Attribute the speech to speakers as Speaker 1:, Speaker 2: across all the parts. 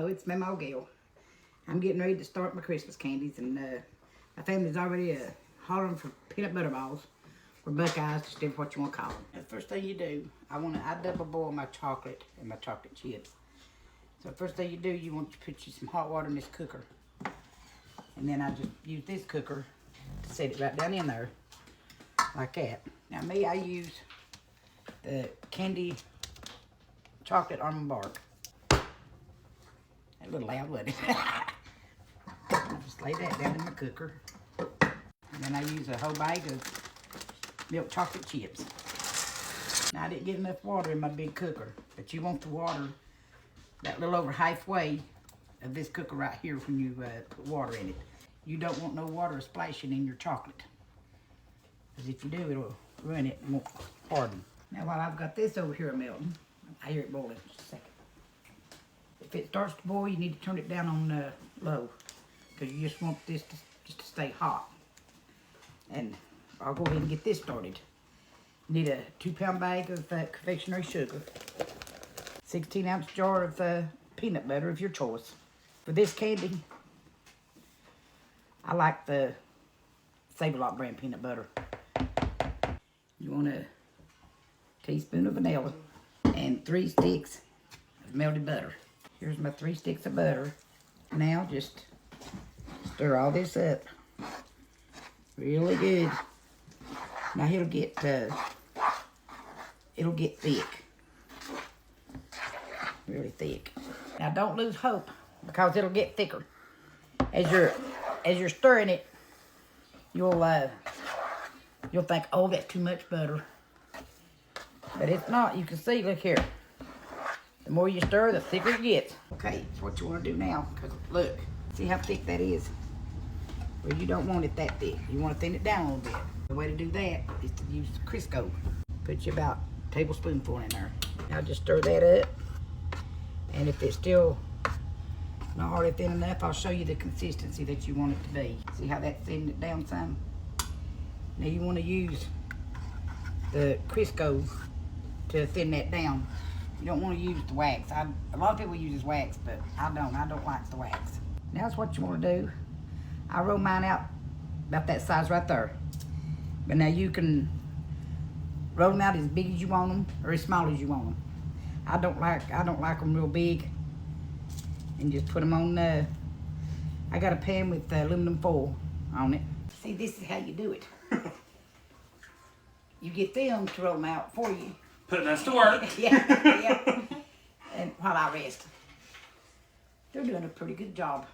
Speaker 1: it's Mamaw Gail. I'm getting ready to start my Christmas candies, and my family's already hollering for peanut butter balls, or Buckeyes, just different what you want to call them. The first thing you do, I double boil my chocolate and my chocolate chips. So first thing you do, you want to put you some hot water in this cooker, and then I just use this cooker to set it right down in there, like that. Now me, I use the candy chocolate almond bark. A little loud, wasn't it? I just lay that down in my cooker. And then I use a whole bag of milk chocolate chips. Now I didn't get enough water in my big cooker, but you want the water that little over halfway of this cooker right here when you put water in it. You don't want no water splashing in your chocolate, because if you do, it'll ruin it and won't harden. Now while I've got this over here melting, I hear it boiling just a second. If it starts to boil, you need to turn it down on low, because you just want this to stay hot. And I'll go ahead and get this started. You need a 2-pound bag of confectionery sugar, 16-ounce jar of peanut butter of your choice. For this candy, I like the Save-A-Lot brand peanut butter. You want a teaspoon of vanilla and 3 sticks of melted butter. Here's my 3 sticks of butter. Now just stir all this up really good. Now it'll get thick, really thick. Now don't lose hope, because it'll get thicker as you're stirring it. You'll think, oh, that's too much butter, but it's not. You can see, look here. The more you stir, the thicker it gets. Okay, that's what you want to do now, because look, see how thick that is? Well, you don't want it that thick. You want to thin it down a little bit. The way to do that is to use Crisco. Put you about a tablespoonful in there. Now just stir that up. And if it's still not hardly thin enough, I'll show you the consistency that you want it to be. See how that's thinning it down some? Now you want to use the Crisco to thin that down. You don't want to use the wax. A lot of people use wax, but I don't. I don't like the wax. Now that's what you want to do. I roll mine out about that size right there. But now you can roll them out as big as you want them, or as small as you want them. I don't like them real big. And just put them on. I got a pan with aluminum foil on it. See, this is how you do it. You get them to roll them out for you.
Speaker 2: Putting us to work.
Speaker 1: Yeah. And while I rest, they're doing a pretty good job.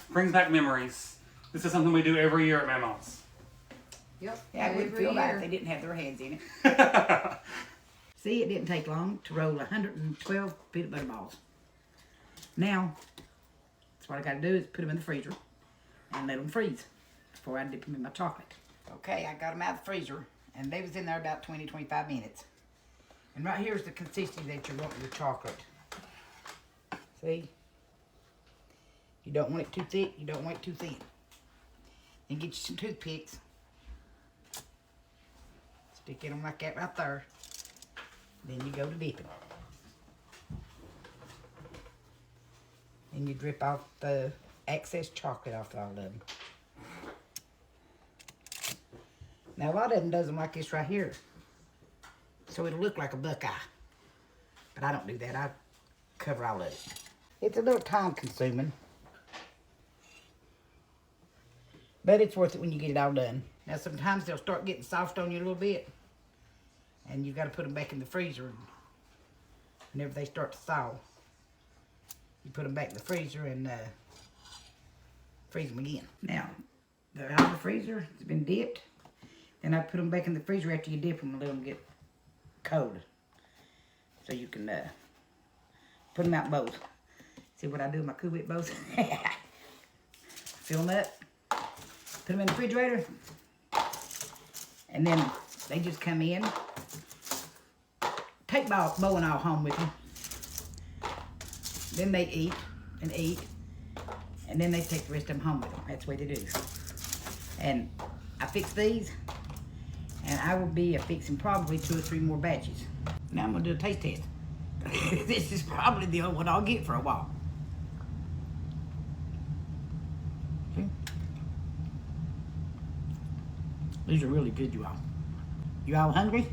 Speaker 2: Brings back memories. This is something we do every year at Mamaw's.
Speaker 1: Yep. Yeah, I wouldn't feel bad if they didn't have their hands in it. See, it didn't take long to roll 112 peanut butter balls. Now, that's what I got to do is put them in the freezer and let them freeze before I dip them in my chocolate. Okay, I got them out of the freezer, and they was in there about 20-25 minutes. And right here's the consistency that you want with your chocolate. See? You don't want it too thick, you don't want it too thin. Then get you some toothpicks. Stick in them like that right there. Then you go to dipping. And you drip off the excess chocolate off all of them. Now a lot of them does them like this right here. So it'll look like a Buckeye. But I don't do that. I cover all of it. It's a little time consuming, but it's worth it when you get it all done. Now sometimes they'll start getting soft on you a little bit, and you've got to put them back in the freezer. Whenever they start to thaw, you put them back in the freezer and freeze them again. Now, they're out of the freezer, it's been dipped. Then I put them back in the freezer after you dip them and let them get cold. So you can put them out both. See what I do with my Cool Whip bows? Fill them up, put them in the refrigerator, and then they just come in. Take Bo and all home with them. Then they eat, and then they take the rest of them home with them. That's the way they do. And I fix these, and I will be fixing probably 2 or 3 more batches. Now I'm gonna do a taste test. This is probably the only one I'll get for a while. These are really good, you all. You all hungry?